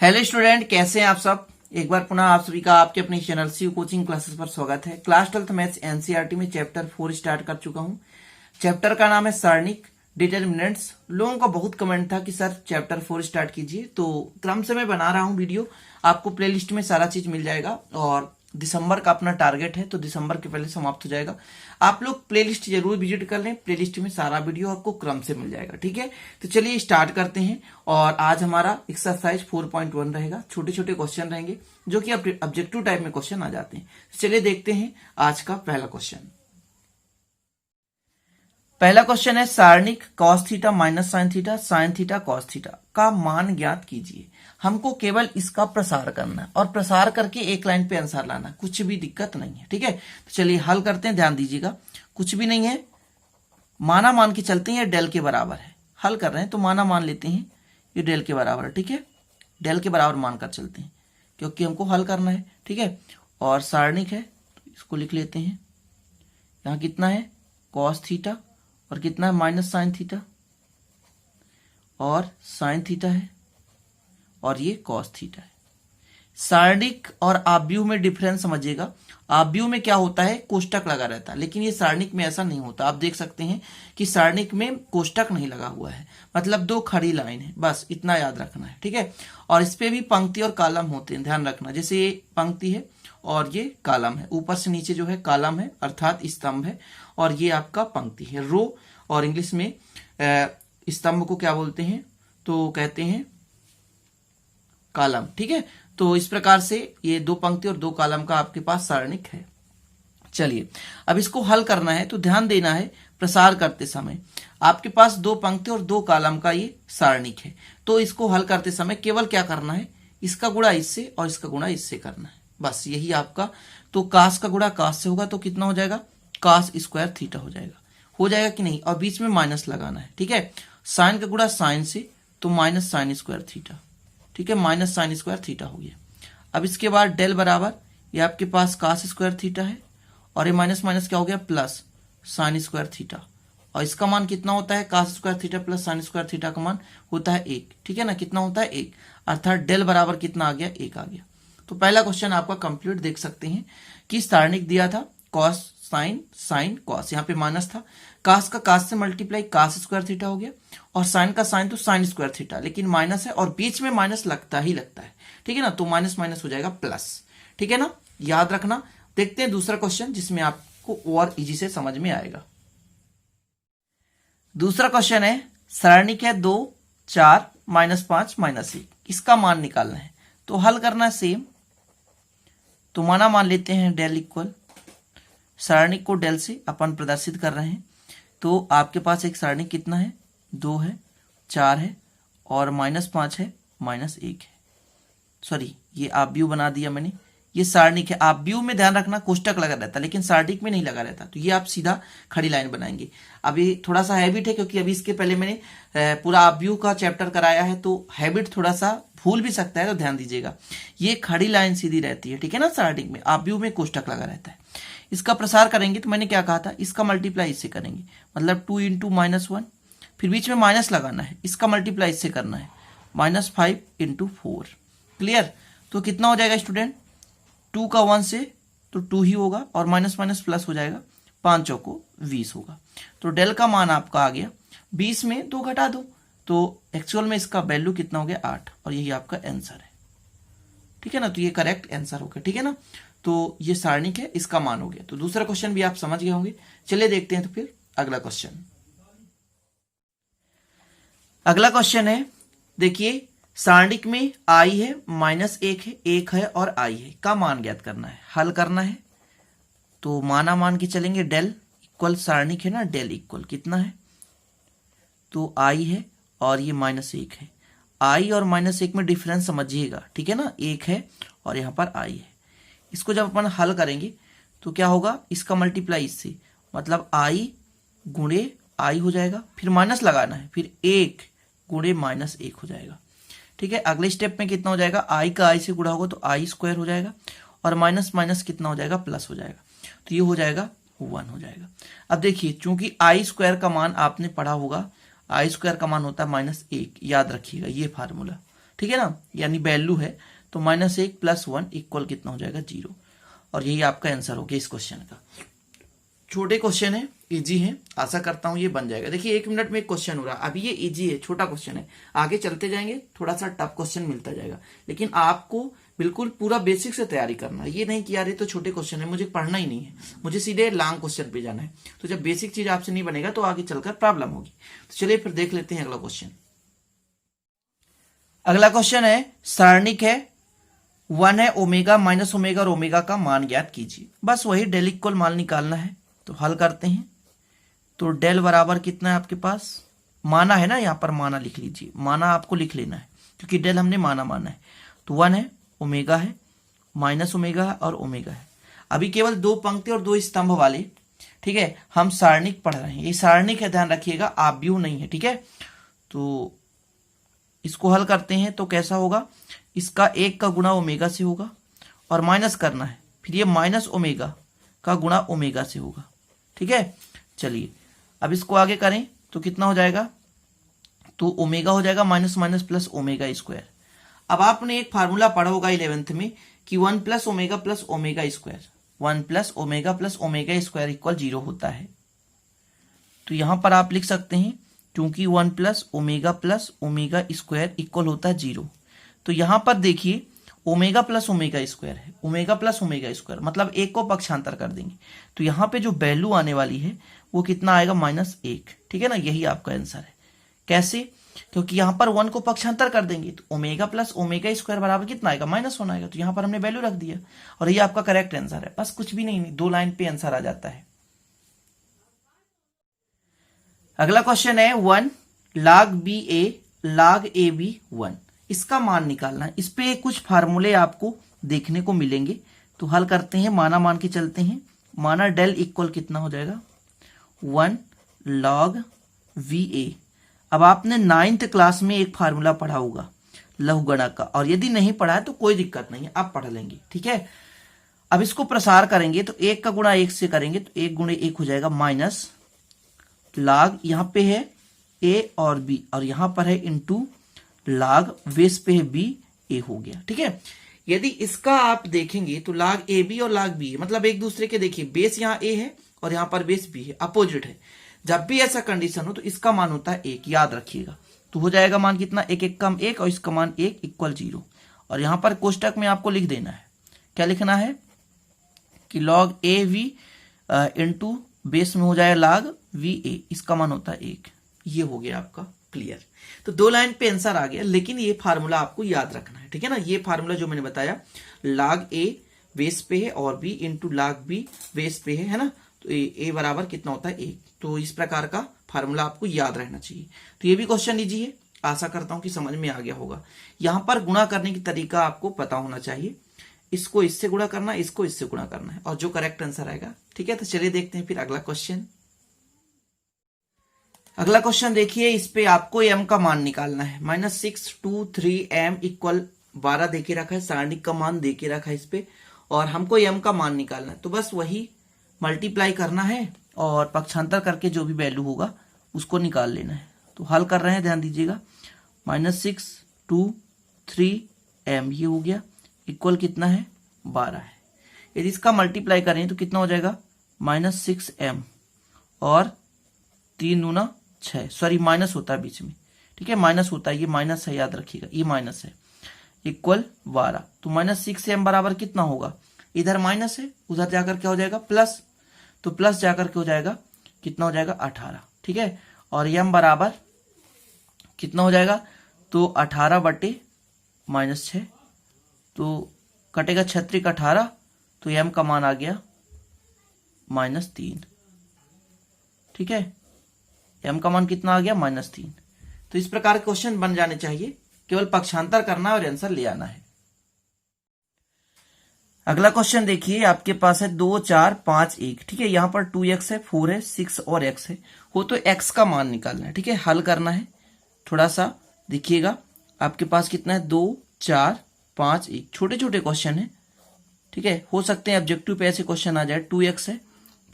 Hello student, कैसे हैं आप सब। एक बार पुनः आप सभी का आपके अपने चैनल सी कोचिंग क्लासेस पर स्वागत है। क्लास 12th मैथ्स एनसीईआरटी में चैप्टर 4 स्टार्ट कर चुका हूं। चैप्टर का नाम है सारणिक डिटर्मिनेंट्स। लोगों का बहुत कमेंट था कि सर चैप्टर 4 स्टार्ट कीजिए, तो क्रम से मैं बना रहा हूं वीडियो। आपको प्लेलिस्ट में सारा चीज मिल जाएगा और दिसंबर का अपना टारगेट है, तो दिसंबर के पहले समाप्त हो जाएगा। आप लोग प्लेलिस्ट जरूर विजिट कर लें, प्लेलिस्ट में सारा वीडियो आपको क्रम से मिल जाएगा। ठीक है, तो चलिए स्टार्ट करते हैं। और आज हमारा एक्सरसाइज 4.1 रहेगा। छोटे छोटे क्वेश्चन रहेंगे जो कि ऑब्जेक्टिव टाइप में क्वेश्चन आ जाते हैं। चलिए देखते हैं आज का पहला क्वेश्चन। पहला क्वेश्चन है सारणिक cos theta minus sine theta sine theta cos theta का मान ज्ञात कीजिए। हमको केवल इसका प्रसार करना है और प्रसार करके एक लाइन पे आंसर लाना, कुछ भी दिक्कत नहीं है। ठीक है, तो चलिए हल करते हैं। ध्यान दीजिएगा, कुछ भी नहीं है, माना मान के चलते हैं। डेल के बराबर है, हल कर रहे हैं तो माना मान लेते हैं, ये डेल के बराबर है। ठीक है, डेल के बराबर मानकर चलते हैं क्योंकि हमको हल करना है। ठीक है, और सारणिक है तो इसको लिख लेते हैं। यहाँ कितना है cos थीटा और कितना है माइनस साइन थीटा, और साइन थीटा है और ये cos थीटा है। सारणिक और आव्यूह में डिफरेंस समझिएगा। आव्यूह में क्या होता है, कोष्टक लगा रहता है, लेकिन ये सारणिक में ऐसा नहीं होता। आप देख सकते हैं कि सारणिक में कोष्टक नहीं लगा हुआ है, मतलब दो खड़ी लाइन है, बस इतना याद रखना है। ठीक है, और इस पे भी पंक्ति और कॉलम होते हैं, ध्यान रखना। जैसे ये पंक्ति है और ये कॉलम है, ऊपर से नीचे जो है कॉलम है अर्थात स्तंभ है, और ये आपका पंक्ति है रो। और इंग्लिश में स्तंभ को क्या बोलते हैं, तो कहते हैं कॉलम। ठीक है, तो इस प्रकार से ये दो पंक्ति और दो कॉलम का आपके पास सारणिक है। चलिए अब इसको हल करना है, तो ध्यान देना है प्रसार करते समय आपके पास दो पंक्ति और दो कॉलम का ये सारणिक है। तो इसको हल करते समय केवल क्या करना है, इसका गुणा इससे और इसका गुणा इससे करना है, बस यही आपका। तो कास का गुणा कास से होगा तो कितना हो जाएगा, कास स्क्वायर थीटा हो जाएगा कि नहीं, और बीच में माइनस लगाना है। ठीक है, साइन का गुणा साइन से तो माइनस साइन स्क्वायर थीटा। ठीक है, माइनस साइन स्क्वायर थीटा हो गया। अब इसके बाद डेल बराबर ये आपके पास कास स्क्वायर थीटा है और ये माइनस माइनस क्या हो गया प्लस साइन स्क्वायर थीटा, और इसका मान कितना होता है, cos square theta plus sine square theta का मान होता है 1। ठीक है ना, कितना होता है 1, अर्थात डेल बराबर कितना आ गया, 1 आ गया। तो पहला क्वेश्चन आपका कंप्लीट। देख सकते हैं कि सारणिक दिया था कॉस साइन साइन कॉस, यहाँ पे माइनस था, कास का कास से मल्टीप्लाई कास स्क्वायर थीटा हो गया, और साइन का साइन तो साइन स्क्वायर थीटा, लेकिन माइनस है और बीच में माइनस लगता ही लगता है। ठीक है ना, तो माइनस माइनस हो जाएगा प्लस। ठीक है ना, याद रखना। देखते हैं दूसरा क्वेश्चन जिसमें आपको और इजी से समझ में आएगा। दूसरा क्वेश्चन है सारणिक है 2 4 माइनस 5 माइनस 1, इसका मान निकालना है। तो हल करना है सेम, तो माना मान लेते हैं डेल इक्वल, सारणिक को डेल से अपन प्रदर्शित कर रहे हैं। तो आपके पास एक सारणिक कितना है, 2 है 4 है और माइनस 5 है माइनस 1 है। सॉरी, ये आव्यूह बना दिया मैंने, ये सारणिक है। आव्यूह में ध्यान रखना कोष्टक लगा रहता है, लेकिन सारणिक में नहीं लगा रहता, तो ये आप सीधा खड़ी लाइन बनाएंगे। अभी थोड़ा सा हैबिट है क्योंकि अभी इसके पहले मैंने पूरा आव्यूह का चैप्टर कराया है, तो हैबिट थोड़ा सा भूल भी सकता है, तो ध्यान दीजिएगा। ये खड़ी लाइन सीधी रहती है, ठीक है ना, सारणिक में। आव्यूह में कोष्टक लगा रहता है। इसका प्रसार करेंगे तो मैंने क्या कहा था, इसका मल्टीप्लाई इससे करेंगे, मतलब 2 इंटू -1, फिर बीच में माइनस लगाना है, इसका मल्टीप्लाई इससे करना है, -5 इंटू 4। क्लियर, तो कितना हो जाएगा स्टूडेंट, 2 का 1 से तो 2 ही होगा, और माइनस माइनस प्लस हो जाएगा, 5 चौको 20 होगा। तो डेल का मान आपका आ गया 20 में 2 घटा दो, तो एक्चुअल में इसका वैल्यू कितना हो गया 8, और यही आपका आंसर है। ठीक है ना, तो ये करेक्ट आंसर हो गया। ठीक है ना, तो ये सारणिक है, इसका मान हो गया। तो दूसरा क्वेश्चन भी आप समझ गए होंगे। चलिए देखते हैं तो फिर अगला क्वेश्चन। अगला क्वेश्चन है, देखिए सारणिक में आई है -1 है 1 है और आई है का मान ज्ञात करना है, हल करना है। तो माना मान के चलेंगे, डेल इक्वल सारणिक है ना, डेल इक्वल कितना है, तो आई है और ये -1 है। आई और -1 में डिफरेंस समझिएगा, ठीक है ना, 1 है और यहाँ पर आई है। इसको जब अपन हल करेंगे तो क्या होगा, इसका मल्टीप्लाई इससे, मतलब आई गुणे आई हो जाएगा, फिर माइनस लगाना है, फिर 1 गुणे -1 हो जाएगा। ठीक है, अगले स्टेप में कितना हो जाएगा, आई का आई से गुणा होगा तो आई स्क्वायर हो जाएगा, और माइनस माइनस कितना हो जाएगा, प्लस हो जाएगा, तो ये हो जाएगा 1 हो जाएगा। अब देखिए, चूंकि आई स्क्वायर का मान आपने पढ़ा होगा, आई स्क्वायर का मान होता है -1, याद रखिएगा ये फार्मूला। ठीक है ना, यानी वैल्यू है, तो -1 + 1 इक्वल कितना हो जाएगा 0। और यही आपका आंसर हो गया इस क्वेश्चन का। छोटे क्वेश्चन है, इजी है, आशा करता हूं ये बन जाएगा। देखिए 1 मिनट में एक क्वेश्चन हो रहा है, अभी ये इजी है, छोटा क्वेश्चन है, आगे चलते जाएंगे थोड़ा सा टफ क्वेश्चन मिलता जाएगा, लेकिन आपको बिल्कुल पूरा बेसिक से तैयारी करना है। ये नहीं कि यार ये तो छोटे क्वेश्चन है, मुझे पढ़ना ही नहीं है, मुझे सीधे लॉन्ग क्वेश्चन पे जाना है। तो जब बेसिक चीज आपसे नहीं बनेगा तो आगे चलकर प्रॉब्लम होगी। तो चलिए फिर देख लेते हैं अगला क्वेश्चन। अगला क्वेश्चन है, सारणिक है, 1 है, ओमेगा, माइनस ओमेगा और ओमेगा का मान ज्ञात कीजिए। बस वही डेल इक्वल मान निकालना है, तो हल करते हैं। तो डेल बराबर कितना है आपके पास, माना है ना, यहां पर माना लिख लीजिए, माना आपको लिख लेना है क्योंकि डेल हमने माना माना है। तो 1 है, ओमेगा है, माइनस ओमेगा है और ओमेगा है। अभी केवल 2 पंक्ति और 2 स्तंभ वाले, ठीक है, हम सारणिक पढ़ रहे हैं। ये सारणिक है, ध्यान रखिएगा, आव्यूह नहीं है, ठीक है। तो इसको हल करते हैं तो कैसा होगा, इसका 1 का गुणा ओमेगा से होगा और माइनस करना है, फिर ये माइनस ओमेगा का गुणा ओमेगा से होगा, ठीक है। चलिए अब इसको आगे करें तो कितना हो जाएगा, तो ओमेगा हो जाएगा minus minus plus omega square. अब आपने एक फार्मूला पढ़ा होगा 11th में कि 1 + omega plus omega square, 1 + omega plus omega square equal 0 होता है। तो यहां पर आप लिख सकते हैं क्योंकि 1 + omega plus omega square equal होता है 0। तो यहां पर देखिए ओमेगा प्लस ओमेगा स्क्वायर है, ओमेगा प्लस ओमेगा स्क्वायर मतलब 1 को पक्षांतर कर देंगे, तो यहां पे जो वैल्यू आने वाली है वो कितना आएगा, -1, ठीक है ना। यही आपका आंसर है। कैसे, क्योंकि यहां पर 1 को पक्षांतर कर देंगे तो ओमेगा प्लस ओमेगा स्क्वायर बराबर कितना आएगा, -1 आएगा। तो यहां पर हमने वैल्यू रख दिया और ये आपका करेक्ट आंसर है। बस कुछ भी नहीं, 2 लाइन पे आंसर आ जाता है। अगला क्वेश्चन है, 1 log BA log AB 1, इसका मान निकालना है। इस पे कुछ फार्मूले आपको देखने को मिलेंगे, तो हल करते हैं। माना मान के चलते हैं, माना डेल इक्वल कितना हो जाएगा, 1 log VA। अब आपने 9th क्लास में एक फार्मूला पढ़ा होगा लघुगणक का, और यदि नहीं पढ़ा है तो कोई दिक्कत नहीं है, आप पढ़ लेंगे, ठीक है। अब इसको प्रसार करेंगे तो 1 का गुणा 1 से करेंगे तो 1 गुणे 1 हो जाएगा माइनस log, यहां पे है A और B और यहां पर है इनटू log, बेस पे है B, A हो गया, ठीक है। यदि इसका आप देखेंगे तो log AB और log B मतलब एक दूसरे के, देखिए बेस यहाँ A है और यहां पर बेस B है, अपोजिट है। जब भी ऐसा कंडीशन हो तो इसका मान होता है 1, याद रखिएगा। तो हो जाएगा मान कितना, 1 1 कम 1 और इसका मान 1 इक्वल 0। और यहां पर कोष्टक में आपको लिख देना है, क्या लिखना है कि log AB इंटू बेस में हो जाएगा log VA, इसका मान होता है 1। ये हो गया आपका क्लियर। तो 2 लाइन पे आंसर आ गया, लेकिन ये फार्मूला आपको याद रखना है, ठीक है ना। ये फार्मूला जो मैंने बताया, log A बेस पे है और B into log B base पे है ना। तो A बराबर कितना होता है 1। तो इस प्रकार का फार्मूला आपको याद रहना चाहिए। तो ये भी क्वेश्चन इजी है, आशा करता हूं कि समझ में आ गया होगा। यहां पर गुणा करने की तरीका आपको पता होना चाहिए, इसको इससे गुणा करना है, इसको इससे गुणा करना है, और जो करेक्ट आंसर आएगा, ठीक है। तो चलिए देखते हैं फिर अगला क्वेश्चन। अगला क्वेश्चन देखिए, इस पे आपको m का मान निकालना है। -6 2 3 m इक्वल 12 देके रखा है, सारणिक का मान देके रखा है इस पे, और हमको m का मान निकालना है। तो बस वही मल्टीप्लाई करना है और पक्षांतर करके जो भी वैल्यू होगा उसको निकाल लेना है। तो हल कर रहे हैं, ध्यान दीजिएगा। -6 2 3 m ये हो गया, इक्वल कितना है, 12 है। यदि इसका मल्टीप्लाई करें तो कितना हो जाएगा, -6m और 3 दूना 6, सॉरी माइनस होता है बीच में, ठीक है, माइनस होता है, ये माइनस है, याद रखिएगा, ये माइनस है, इक्वल 12। तो -6m बराबर कितना होगा, इधर माइनस है, उधर जाकर क्या हो जाएगा, प्लस, तो प्लस जाकर के हो जाएगा कितना हो जाएगा, 18, ठीक है। और m बराबर कितना हो जाएगा, तो 18 बटे -6, तो कटेगा 36 18, तो m का मान आ गया -3, ठीक है। m का मान कितना आ गया, -3। तो इस प्रकार के क्वेश्चन बन जाने चाहिए, केवल पक्षांतर करना है और आंसर ले आना है। अगला क्वेश्चन देखिए, आपके पास है 2 4 5 1, ठीक है। यहां पर 2x है, 4 है, 6 और x है, हो तो x का मान निकालना है, ठीक है। हल करना है, थोड़ा सा देखिएगा, आपके पास कितना है, 2 4 5 1, छोटे छोटे क्वेश्चन है, ठीक है। हो सकते हैं ऑब्जेक्टिव पे ऐसे क्वेश्चन आ जाए। 2x है,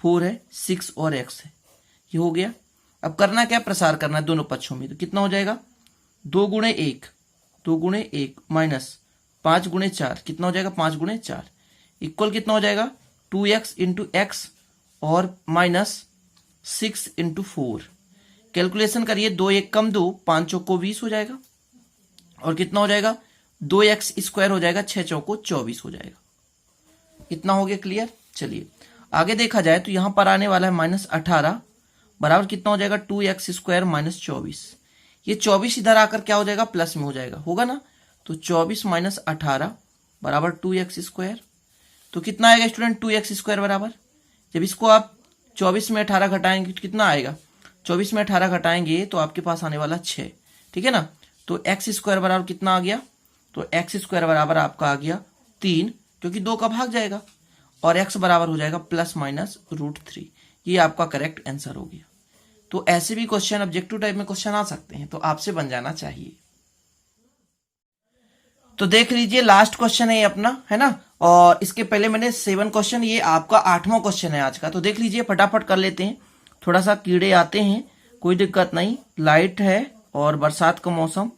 4 है, 6 और x है, ये हो गया। अब करना क्या, प्रसार करना है दोनों पक्षों में, तो कितना हो जाएगा, 2 गुणे 1 2 गुणे 1 माइनस 5 गुणे 4 कितना हो जाएगा 5 गुणे 4 इक्वल कितना हो जाएगा 2x इंटू एक्स और माइनस 6 इंटू 4। कैलकुलेशन करिए 2 1 कम 2 5 चौको 20 हो जाएगा और कितना हो जाएगा 2x स्क्वायर हो जाएगा 6 चौको 24 हो जाएगा। इतना हो गया क्लियर। चलिए आगे देखा जाए तो यहां पर आने वाला है -18 बराबर कितना हो जाएगा 2x स्क्वायर माइनस 24। ये 24 इधर आकर क्या हो जाएगा प्लस में हो जाएगा, होगा ना। तो 24 माइनस 18 बराबर 2x स्क्वायर। तो कितना आएगा स्टूडेंट 2x स्क्वायर बराबर, जब इसको आप 24 में 18 घटाएंगे तो कितना आएगा 24 में 18 घटाएंगे तो आपके पास आने वाला 6, ठीक है ना। तो x स्क्वायर बराबर कितना आ गया, तो x स्क्वायर बराबर आपका आ गया 3 क्योंकि 2 का भाग जाएगा और x बराबर हो जाएगा +-√3। ये आपका करेक्ट आंसर हो गया। तो ऐसे भी क्वेश्चन ऑब्जेक्टिव टाइप में क्वेश्चन आ सकते हैं, तो आपसे बन जाना चाहिए। तो देख लीजिए लास्ट क्वेश्चन है ये अपना, है ना। और इसके पहले मैंने 7 क्वेश्चन, ये आपका 8वां क्वेश्चन है आज का। तो देख लीजिए फटाफट कर लेते हैं। थोड़ा सा कीड़े आते हैं, कोई दिक्कत नहीं, लाइट है और बरसात का मौसम,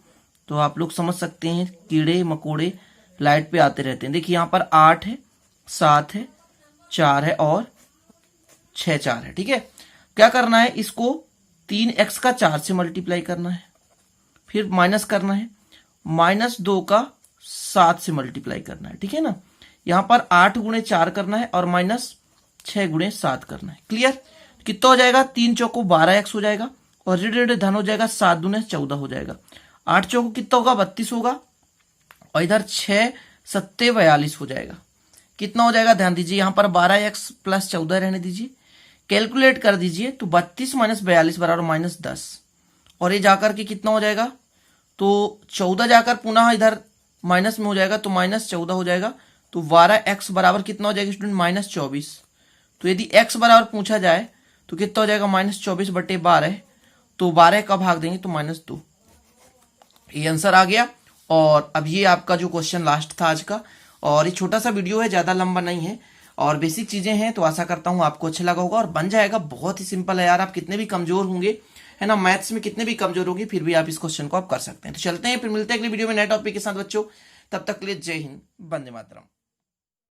तो आप लोग समझ सकते हैं कीड़े मकोड़े लाइट पे आते रहते हैं। देखिए यहाँ पर 8 है, 7 है, 4 है और 6 4 है, ठीक है। क्या करना है, इसको 3x का 4 से मल्टीप्लाई करना है, फिर माइनस करना है, -2 का 7 से मल्टीप्लाई करना है, ठीक है ना। यहां पर 8 गुणे 4 करना है और -6 गुणे 7 करना है। क्लियर। कितना हो जाएगा 3 चौको 12x हो जाएगा और ऋण धन हो जाएगा 7 दूने 14 हो जाएगा। 8 चौको कितना होगा 32 होगा और इधर 6 7 42 हो जाएगा। कितना हो जाएगा ध्यान दीजिए, यहां पर 12x + 14 रहने दीजिए, कैलकुलेट कर दीजिए तो 32 - 42 बराबर -10 और ये जाकर के कितना हो जाएगा, तो 14 जाकर पुनः इधर माइनस में हो जाएगा तो -14 हो जाएगा। तो 12x बराबर कितना हो जाएगा स्टूडेंट -24। तो यदि x बराबर पूछा जाए तो कितना हो जाएगा -24/12, तो 12 का भाग देंगे तो -2। ये आंसर आ गया। और अब ये आपका जो क्वेश्चन लास्ट था आज का, और ये छोटा सा वीडियो है, ज्यादा लंबा नहीं है और बेसिक चीजें हैं, तो आशा करता हूं आपको अच्छा लगा होगा और बन जाएगा। बहुत ही सिंपल है यार, आप कितने भी कमजोर होंगे, है ना, मैथ्स में कितने भी कमजोर होंगे, फिर भी आप इस क्वेश्चन को आप कर सकते हैं। तो चलते हैं, फिर मिलते हैं अगली वीडियो में नए टॉपिक के साथ बच्चों। तब तक के लिए जय हिंद, वंदे मातरम।